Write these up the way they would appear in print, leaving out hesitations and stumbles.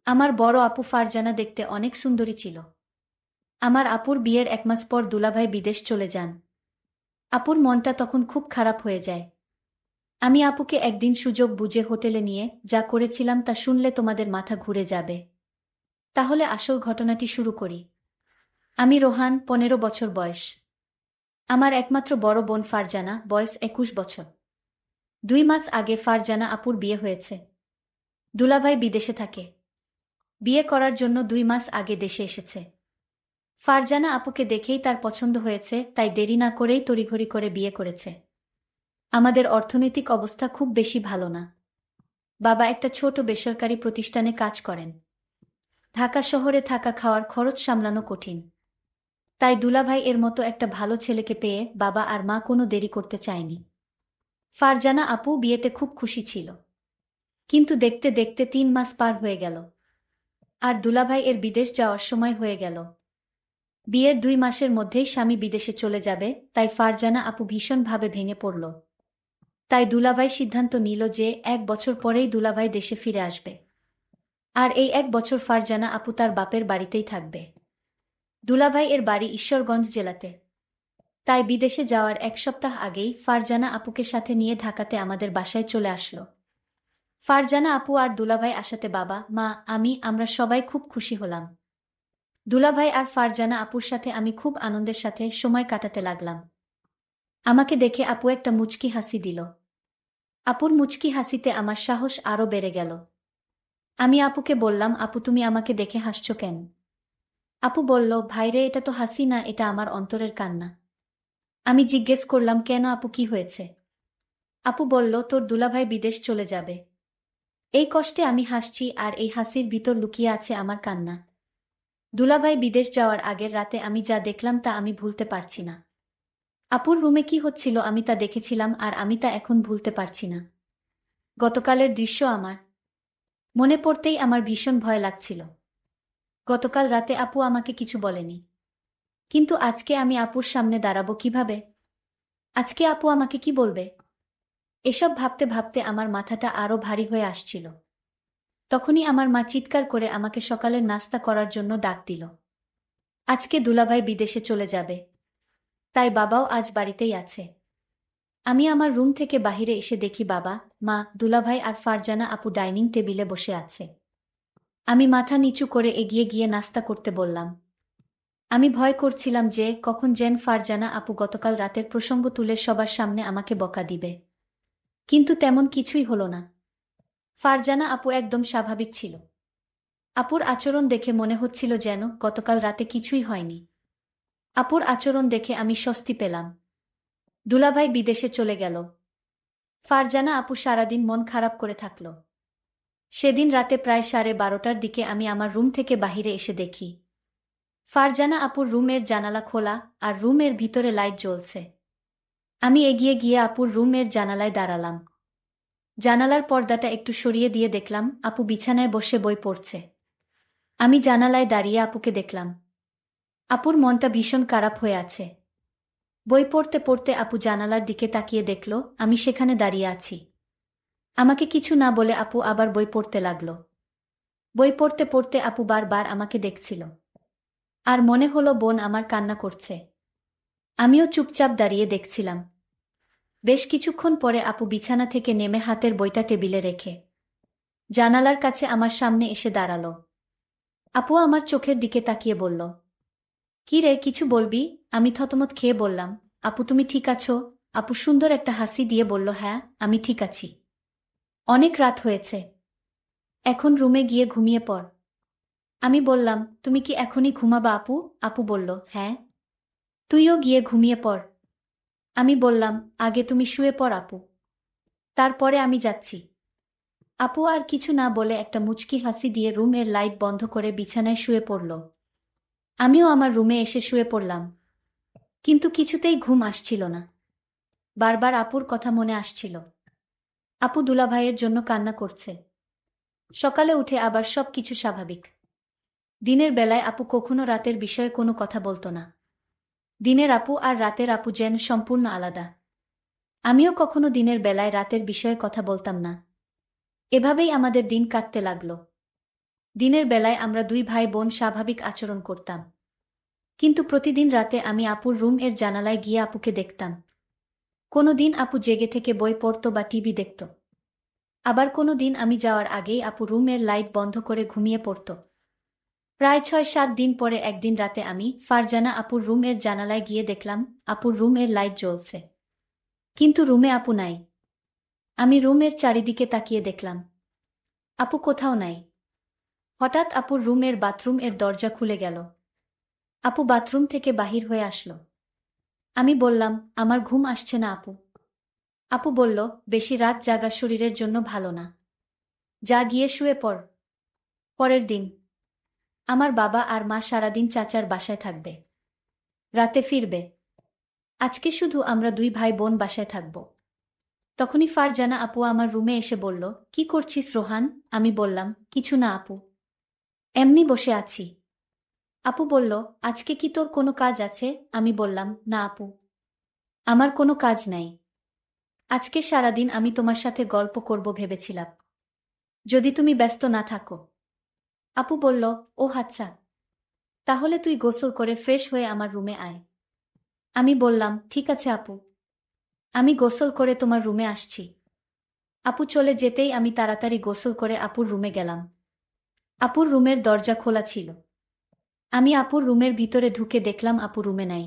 আমার বড় আপু ফারজানা দেখতে অনেক সুন্দরী ছিল। আমার আপুর বিয়ের 1 মাস পর দুলাভাই বিদেশ চলে যান। আপুর মনটা তখন খুব খারাপ হয়ে যায়। আমি আপুকে একদিন সুযোগ বুঝে হোটেলে নিয়ে যা করেছিলাম তা শুনলে তোমাদের মাথা ঘুরে যাবে। তাহলে আসল ঘটনাটি শুরু করি। আমি রোহান, 15 বছর বয়স। আমার একমাত্র বড় বোন ফারজানা, বয়স 21 বছর। 2 মাস আগে ফারজানা আপুর বিয়ে হয়েছে। দুলাভাই বিদেশে থাকে। বিয়ে করার জন্য 2 মাস আগে দেশে এসেছে। ফারজানা আপুকে দেখেই তার পছন্দ হয়েছে, তাই দেরি না করেই তড়িঘড়ি করে বিয়ে করেছে। আমাদের অর্থনৈতিক অবস্থা খুব বেশি ভালো না। বাবা একটা ছোট বেসরকারি প্রতিষ্ঠানে কাজ করেন। ঢাকা শহরে থাকা খাওয়ার খরচ সামলানো কঠিন। তাই দুলাভাই এর মতো একটা ভালো ছেলেকে পেয়ে বাবা আর মা কোনো দেরি করতে চায়নি। ফারজানা আপু বিয়েতে খুব খুশি ছিল। কিন্তু দেখতে দেখতে 3 মাস পার হয়ে গেল। আর দুলাভাই এর বিদেশ যাওয়ার সময় হয়ে গেল। বিয়ের 2 মাসের মধ্যেই স্বামী বিদেশে চলে যাবে, তাই ফারজানা আপু ভীষণভাবে ভেঙে পড়ল। তাই দুলাভাই সিদ্ধান্ত নিল যে 1 বছর পরেই দুলাভাই দেশে ফিরে আসবে। আর এই 1 বছর ফারজানা আপু তার বাপের বাড়িতেই থাকবে। দুলাভাই এর বাড়ি ঈশ্বরগঞ্জ জেলাতে। তাই বিদেশে যাওয়ার 1 সপ্তাহ আগেই ফারজানা আপুকে সাথে নিয়ে ঢাকাতে আমাদের বাসায় চলে আসলো। ফারজানা আপু আর দুলাভাই আসাতে বাবা, মা, আমরা সবাই খুব খুশি হলাম। দুলাভাই আর ফারজানা আপুর সাথে আমি খুব আনন্দের সাথে সময় কাটাতে লাগলাম। আমাকে দেখে আপু একটা মুচকি হাসি দিল। আপুর মুচকি হাসিতে আমার সাহস আরো বেড়ে গেল। আমি আপুকে বললাম, আপু তুমি আমাকে দেখে হাসছো কেন? আপু বলল, ভাইরে এটা তো হাসি না, এটা আমার অন্তরের কান্না। আমি জিজ্ঞেস করলাম, কেন আপু, কি হয়েছে? আপু বলল, তোর দুলাভাই বিদেশ চলে যাবে। এই কষ্টে আমি হাসছি, আর এই হাসির ভিতর লুকিয়ে আছে আমার কান্না। দুলাভাই বিদেশ যাওয়ার আগের রাতে আমি যা দেখলাম তা আমি ভুলতে পারছি না। আপুর রুমে কি হচ্ছিল আমি তা দেখেছিলাম, আর আমি তা এখন ভুলতে পারছি না। গতকালের দৃশ্য আমার মনে পড়তেই আমার ভীষণ ভয় লাগছিল। গতকাল রাতে আপু আমাকে কিছু বলেনি। কিন্তু আজকে আমি আপুর সামনে দাঁড়াবো কিভাবে? আজকে আপু আমাকে কি বলবে? এসব ভাবতে ভাবতে আমার মাথাটা আরো ভারী হয়ে আসছিল। তখনই আমার মা চিৎকার করে আমাকে সকালের নাস্তা করার জন্য ডাক দিল। আজকে দুলাভাই বিদেশে চলে যাবে, তাই বাবাও আজ বাড়িতেই আছে। আমি আমার রুম থেকে বাহিরে এসে দেখি বাবা, মা, দুলাভাই আর ফারজানা আপু ডাইনিং টেবিলে বসে আছে। আমি মাথা নিচু করে এগিয়ে গিয়ে নাস্তা করতে বললাম। আমি ভয় করছিলাম যে কখন যেন ফারজানা আপু গতকাল রাতের প্রসঙ্গ তুলে সবার সামনে আমাকে বকা দিবে। কিন্তু তেমন কিছুই হলো না। ফারজানা আপু একদম স্বাভাবিক ছিল। আপুর আচরণ দেখে মনে হচ্ছিল যেন গতকাল রাতে কিছুই হয়নি। আপুর আচরণ দেখে আমি স্বস্তি পেলাম। দুলাভাই বিদেশে চলে গেল। ফারজানা আপু সারাদিন মন খারাপ করে থাকল। সেদিন রাতে প্রায় 12:30টার দিকে আমি আমার রুম থেকে বাহিরে এসে দেখি ফারজানা আপুর রুমের জানালা খোলা, আর রুমের ভিতরে লাইট জ্বলছে। আমি এগিয়ে গিয়ে আপুর রুমের জানালায় দাঁড়ালাম। জানালার পর্দাটা একটু সরিয়ে দিয়ে দেখলাম আপু বিছানায় বসে বই পড়ছে। আমি জানালায় দাঁড়িয়ে আপুকে দেখলাম। আপুর মনটা ভীষণ খারাপ হয়ে আছে। বই পড়তে পড়তে আপু জানালার দিকে তাকিয়ে দেখল আমি সেখানে দাঁড়িয়ে আছি। আমাকে কিছু না বলে আপু আবার বই পড়তে লাগল। বই পড়তে পড়তে আপু বারবার আমাকে দেখছিল। আর মনে হলো বোন আমার কান্না করছে। আমিও চুপচাপ দাঁড়িয়ে দেখছিলাম। বেশ কিছুক্ষণ পরে আপু বিছানা থেকে নেমে হাতের বইটা টেবিলে রেখে জানালার কাছে আমার সামনে এসে দাঁড়ালো। আপু আমার চোখের দিকে তাকিয়ে বলল, কি রে, কিছু বলবি? আমি থতমত খেয়ে বললাম, আপু তুমি ঠিক আছো? আপু সুন্দর একটা হাসি দিয়ে বলল, হ্যাঁ, আমি ঠিক আছি। অনেক রাত হয়েছে, এখন রুমে গিয়ে ঘুমিয়ে পড়। আমি বললাম, তুমি কি এখনই ঘুমাবা আপু? আপু বলল, হ্যাঁ। তুইও গিয়ে ঘুমিয়ে পড়। আমি বললাম, আগে তুমি শুয়ে পড় আপু, তারপরে আমি যাচ্ছি। আপু আর কিছু না বলে একটা মুচকি হাসি দিয়ে রুমের লাইট বন্ধ করে বিছানায় শুয়ে পড়ল। আমিও আমার রুমে এসে শুয়ে পড়লাম। কিন্তু কিছুতেই ঘুম আসছিল না। বারবার আপুর কথা মনে আসছিল। আপু দুলাভাইয়ের জন্য কান্না করছে। সকালে উঠে আবার সব কিছু স্বাভাবিক। দিনের বেলায় আপু কখনো রাতের বিষয়ে কোনো কথা বলতো না। দিনের আপু আর রাতের আপু যেন সম্পূর্ণ আলাদা। আমিও কখনো দিনের বেলায় রাতের বিষয়ে কথা বলতাম না। এভাবেই আমাদের দিন কাটতে লাগলো। দিনের বেলায় আমরা দুই ভাই বোন স্বাভাবিক আচরণ করতাম, কিন্তু প্রতিদিন রাতে আমি আপুর রুম এর জানালায় গিয়ে আপুকে দেখতাম। কোনো দিন আপু জেগে থেকে বই পড়ত বা টিভি দেখত, আবার কোনো দিন আমি যাওয়ার আগেই আপু রুমের লাইট বন্ধ করে ঘুমিয়ে পড়ত। প্রায় ৬-৭ দিন পরে একদিন রাতে আমি ফারজানা আপুর রুম এর জানালায় গিয়ে দেখলাম আপুর রুম এর লাইট জ্বলছে, কিন্তু রুমে আপু নাই। আমি রুমের চারিদিকে তাকিয়ে দেখলাম, আপু কোথাও নাই। হঠাৎ আপুর রুমের বাথরুম এর দরজা খুলে গেল। আপু বাথরুম থেকে বাহির হয়ে আসলো। আমি বললাম, আমার ঘুম আসছে না আপু। আপু বলল, বেশি রাত জাগা শরীরের জন্য ভালো না, যা গিয়ে শুয়ে পড়। পরের দিন আমার বাবা আর মা সারাদিন চাচার বাসায় থাকবে, রাতে ফিরবে। আজকে শুধু আমরা দুই ভাই বোন বাসায় থাকব। তখনই ফারজানা আপু আমার রুমে এসে বলল, কি করছিস রোহান? আমি বললাম, কিছু না আপু, এমনি বসে আছি। আপু বলল, আজকে কি তোর কোনো কাজ আছে? আমি বললাম, না আপু, আমার কোনো কাজ নাই। আজকে সারাদিন আমি তোমার সাথে গল্প করব ভেবেছিলাম, যদি তুমি ব্যস্ত না থাকো। আপু বলল, ও আচ্ছা, তাহলে তুই গোসল করে ফ্রেশ হয়ে আমার রুমে আয়। আমি বললাম, ঠিক আছে আপু, আমি গোসল করে তোমার রুমে আসছি। আপু চলে যেতেই আমি তাড়াতাড়ি গোসল করে আপুর রুমে গেলাম। আপুর রুমের দরজা খোলা ছিল। আমি আপুর রুমের ভিতরে ঢুকে দেখলাম আপু রুমে নাই।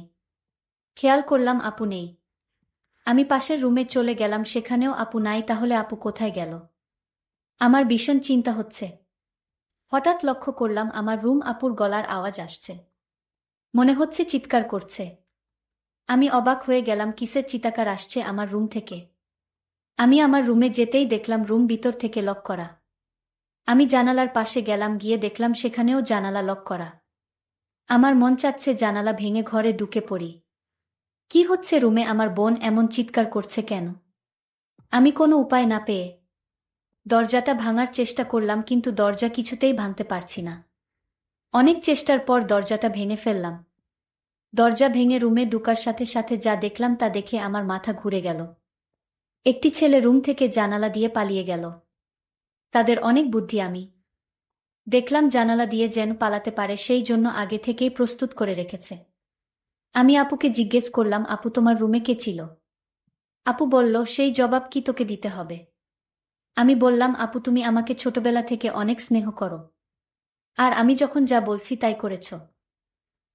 খেয়াল করলাম আপু নেই। আমি পাশের রুমে চলে গেলাম, সেখানেও আপু নাই। তাহলে আপু কোথায় গেল? আমার ভীষণ চিন্তা হচ্ছে। হঠাৎ লক্ষ্য করলাম আমার রুম আপুর গলার আওয়াজ আসছে, মনে হচ্ছে চিৎকার করছে। আমি অবাক হয়ে গেলাম, কিসের চিৎকার আসছে আমার রুম থেকে। আমি আমার রুমে যেতেই দেখলাম রুম ভিতর থেকে লক করা। আমি জানালার পাশে গেলাম, গিয়ে দেখলাম সেখানেও জানালা লক করা। আমার মন চাচ্ছে জানালা ভেঙে ঘরে ঢুকে পড়ি। কি হচ্ছে রুমে? আমার বোন এমন চিৎকার করছে কেন? আমি কোনো উপায় না পেয়ে দরজাটা ভাঙার চেষ্টা করলাম, কিন্তু দরজা কিছুতেই ভাঙতে পারছি না। অনেক চেষ্টার পর দরজাটা ভেঙে ফেললাম। দরজা ভেঙে রুমে ঢুকার সাথে সাথে যা দেখলাম তা দেখে আমার মাথা ঘুরে গেল। একটি ছেলে রুম থেকে জানালা দিয়ে পালিয়ে গেল। তাদের অনেক বুদ্ধি। আমি দেখলাম জানালা দিয়ে যেন পালাতে পারে সেই জন্য আগে থেকেই প্রস্তুত করে রেখেছে। আমি আপুকে জিজ্ঞেস করলাম, আপু তোমার রুমে কে ছিল? আপু বলল, সেই জবাব কি তোকে দিতে হবে? আমি বললাম, আপু তুমি আমাকে ছোটবেলা থেকে অনেক স্নেহ করো, আর আমি যখন যা বলছি তাই করেছ।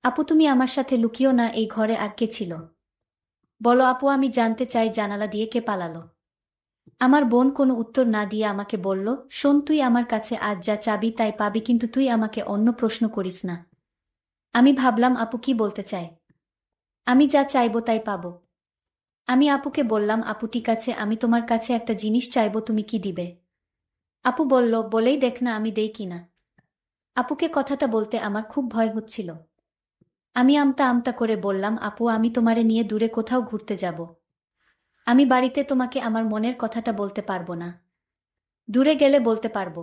আপু তুমি আমার সাথে লুকিও না, এই ঘরে আর কে ছিল? বলো আপু, আমি জানতে চাই জানালা দিয়ে কে পালালো। আমার বোন কোনো উত্তর না দিয়ে আমাকে বলল, শোন, তুই আমার কাছে আজ যা চাবি তাই পাবি, কিন্তু তুই আমাকে অন্য প্রশ্ন করিস না। আমি ভাবলাম আপু কি বলতে চায়। আমি যা চাইবো তাই পাবো। আমি আপুকে বললাম, আপু ঠিক আছে, আমি তোমার কাছে একটা জিনিস চাইবো, তুমি কি দিবে? আপু বলল, বলেই দেখ না আমি দেই কিনা। আপুকে কথাটা বলতে আমার খুব ভয় হচ্ছিল। আমি আমতা আমতা করে বললাম, আপু আমি তোমারে নিয়ে দূরে কোথাও ঘুরতে যাব। আমি বাড়িতে তোমাকে আমার মনের কথাটা বলতে পারবো না। দূরে গেলে বলতে পারবো।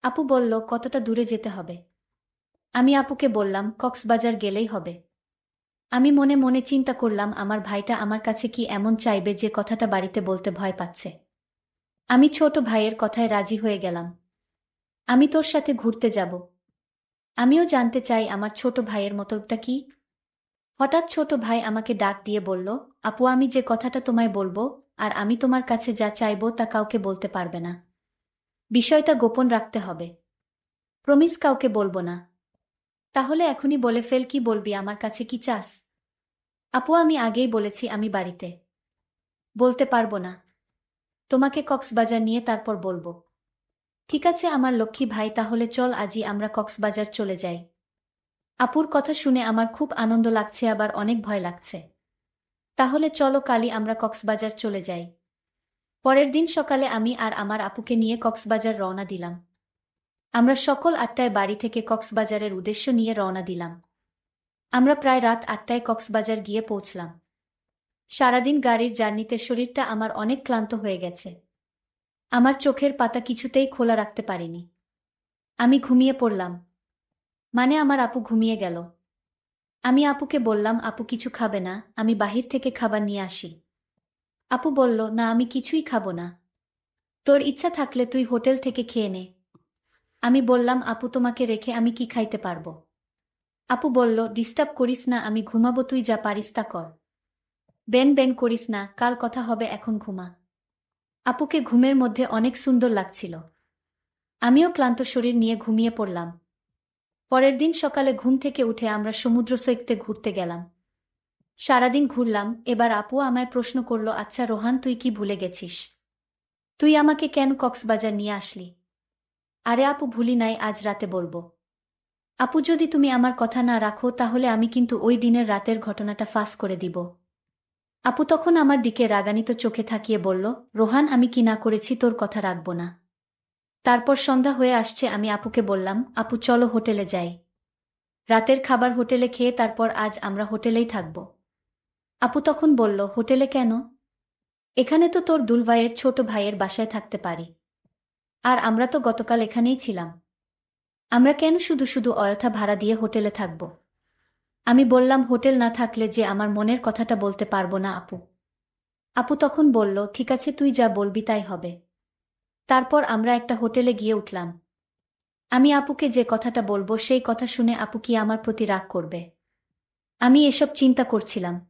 আপু বলল, কতটা দূরে যেতে হবে? আমি আপুকে বললাম, কক্সবাজার গেলেই হবে। আমি মনে মনে চিন্তা করলাম, আমার ভাইটা আমার কাছে কি এমন চাইবে যে কথাটা বাড়িতে বলতে ভয় পাচ্ছে। আমি ছোট ভাইয়ের কথায় রাজি হয়ে গেলাম। আমি তোর সাথে ঘুরতে যাব। আমিও জানতে চাই আমার ছোট ভাইয়ের মতলবটা কি। হঠাৎ ছোট ভাই আমাকে ডাক দিয়ে বলল, আপু আমি যে কথাটা তোমায় বলবো আর আমি তোমার কাছে যা চাইবো তা কাউকে বলতে পারবে না। বিষয়টা গোপন রাখতে হবে। প্রমিস কাউকে বলবো না। তাহলে এখনই বলে ফেল, কি বলবি? আমার কাছে কি চাস? আপু আমি আগেই বলেছি আমি বাড়িতে বলতে পারবো না। তোমাকে কক্সবাজার নিয়ে তারপর বলবো। ঠিক আছে আমার লক্ষ্মী ভাই, তাহলে চল আজই আমরা কক্সবাজার চলে যাই। আপুর কথা শুনে আমার খুব আনন্দ লাগছে, আবার অনেক ভয় লাগছে। তাহলে চলো কালই আমরা কক্সবাজার চলে যাই। পরের দিন সকালে আমি আর আমার আপুকে নিয়ে কক্সবাজার রওনা দিলাম। আমরা সকল ৮টায় বাড়ি থেকে কক্সবাজারের উদ্দেশ্য নিয়ে রওনা দিলাম। আমরা প্রায় রাত ৮টায় কক্সবাজার গিয়ে পৌঁছলাম। সারাদিন গাড়ির জার্নিতে শরীরটা আমার অনেক ক্লান্ত হয়ে গেছে। আমার চোখের পাতা কিছুতেই খোলা রাখতে পারিনি। আমি ঘুমিয়ে পড়লাম। মানে আমার আপু ঘুমিয়ে গেল। আমি আপুকে বললাম, আপু কিছু খাবে না? আমি বাহির থেকে খাবার নিয়ে আসি। আপু বলল, না আমি কিছুই খাবো না। তোর ইচ্ছা থাকলে তুই হোটেল থেকে খেয়ে নে। আমি বললাম, আপু তোমাকে রেখে আমি কি খাইতে পারবো? আপু বলল, ডিস্টার্ব করিস না, আমি ঘুমাবো, তুই যা পারিস তা কর। বেন বেন করিস না, কাল কথা হবে, এখন ঘুমা। আপুকে ঘুমের মধ্যে অনেক সুন্দর লাগছিল। আমিও ক্লান্ত শরীর নিয়ে ঘুমিয়ে পড়লাম। পরের দিন সকালে ঘুম থেকে উঠে আমরা সমুদ্র সৈকতে ঘুরতে গেলাম। সারাদিন ঘুরলাম। এবার আপু আমায় প্রশ্ন করল, আচ্ছা রোহান, তুই কি ভুলে গেছিস? তুই আমাকে কেন কক্সবাজার নিয়ে আসলি? আরে আপু, ভুলি নাই, আজ রাতে বলবো। আপু, যদি তুমি আমার কথা না রাখো তাহলে আমি কিন্তু ওই দিনের রাতের ঘটনাটা ফাঁস করে দিব। আপু তখন আমার দিকে রাগান্বিত চোখে তাকিয়ে বলল, রোহান, আমি কি না করেছি তোর কথা রাখবো না? তারপর সন্ধ্যা হয়ে আসছে, আমি আপুকে বললাম, আপু চলো হোটেলে যাই। রাতের খাবার হোটেলে খেয়ে তারপর আজ আমরা হোটেলেই থাকব। আপু তখন বলল, হোটেলে কেন? এখানে তো তোর দুলভাইয়ের ছোট ভাইয়ের বাসায় থাকতে পারি। আর আমরা তো গতকাল এখানেই ছিলাম। আমরা কেন শুধু শুধু অযথা ভাড়া দিয়ে হোটেলে থাকব? আমি বললাম, হোটেল না থাকলে যে আমার মনের কথাটা বলতে পারবো না আপু। আপু তখন বলল, ঠিক আছে, তুই যা বলবি তাই হবে। তারপর আমরা একটা হোটেলে গিয়ে উঠলাম। আমি আপুকে যে কথাটা বলবো সেই কথা শুনে আপু কি আমার প্রতি রাগ করবে? আমি এসব চিন্তা করছিলাম।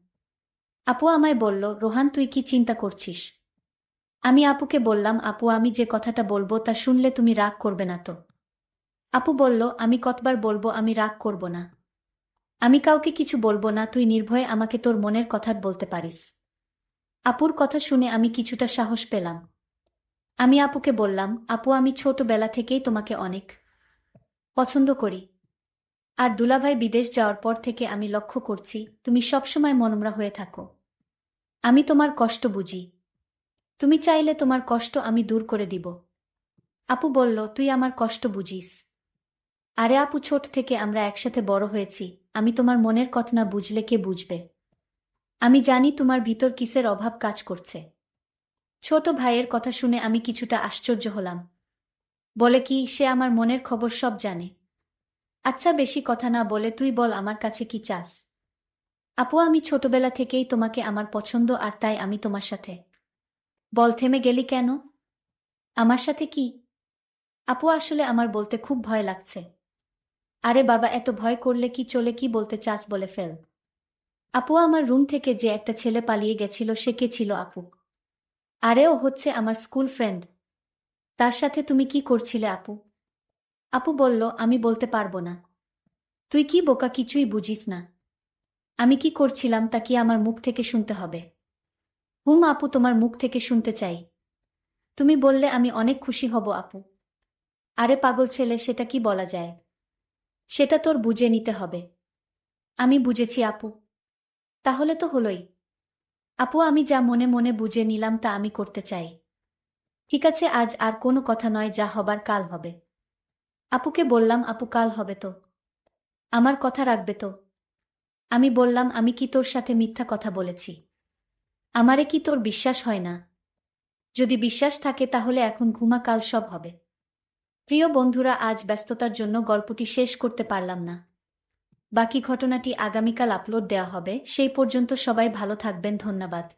আপু আমায় বলল, রোহান, তুই কি চিন্তা করছিস? আমি আপুকে বললাম, আপু আমি যে কথাটা বলবো তা শুনলে তুমি রাগ করবে না তো? আপু বলল, আমি কতবার বলবো আমি রাগ করব না। আমি কাউকে কিছু বলবো না, তুই নির্ভয়ে আমাকে তোর মনের কথা বলতে পারিস। আপুর কথা শুনে আমি কিছুটা সাহস পেলাম। আমি আপুকে বললাম, আপু আমি ছোটবেলা থেকেই তোমাকে অনেক পছন্দ করি। আর দুলাভাই বিদেশ যাওয়ার পর থেকে আমি লক্ষ্য করছি তুমি সবসময় মনমরা হয়ে থাকো। আমি তোমার কষ্ট বুঝি। তুমি চাইলে তোমার কষ্ট আমি দূর করে দিব। আপু বলল, তুই আমার কষ্ট বুঝিস? আরে আপু, ছোট থেকে আমরা একসাথে বড় হয়েছি। আমি তোমার মনের কথা না বুঝলে কে বুঝবে? আমি জানি তোমার ভিতর কিসের অভাব কাজ করছে। ছোট ভাইয়ের কথা শুনে আমি কিছুটা আশ্চর্য হলাম। বলে কি, সে আমার মনের খবর সব জানে? আচ্ছা বেশি কথা না বলে তুই বল, আমার কাছে কি চাস? আপু আমি ছোটবেলা থেকেই তোমাকে আমার পছন্দ, আর তাই আমি তোমার সাথে। বল, থেমে গেলি কেন? আমার সাথে কি? আপু আসলে আমার বলতে খুব ভয় লাগছে। আরে বাবা, এত ভয় করলে কি চলে, কি বলতে চাস বলে ফেল। আপু আমার রুম থেকে যে একটা ছেলে পালিয়ে গেছিল সে কে ছিল আপু? আরে ও হচ্ছে আমার স্কুল ফ্রেন্ড। তার সাথে তুমি কি করছিলে আপু? আপু বলল, আমি বলতে পারবো না। তুই কি বোকা, কিছুই বুঝিস না? আমি কি করছিলাম তা কি আমার মুখ থেকে শুনতে হবে? হুম আপু, তোমার মুখ থেকে শুনতে চাই। তুমি বললে আমি অনেক খুশি হব আপু। আরে পাগল ছেলে, সেটা কি বলা যায়? সেটা তোর বুঝে নিতে হবে। আমি বুঝেছি আপু। তাহলে তো হলোই। আপু আমি যা মনে মনে বুঝে নিলাম তা আমি করতে চাই। ঠিক আছে, আজ আর কোনো কথা নয়, যা হবার কাল হবে। আপুকে বললাম, আপু কাল হবে তো? আমার কথা রাখবে তো? আমি বললাম, আমি কি তোর সাথে মিথ্যা কথা বলেছি? আমারে কি তোর বিশ্বাস হয় না? যদি বিশ্বাস থাকে তাহলে এখন ঘুমা, কাল সব হবে। প্রিয় বন্ধুরা, আজ ব্যস্ততার জন্য গল্পটি শেষ করতে পারলাম না। বাকি ঘটনাটি আগামীকাল আপলোড দেওয়া হবে। সেই পর্যন্ত সবাই ভালো থাকবেন, ধন্যবাদ।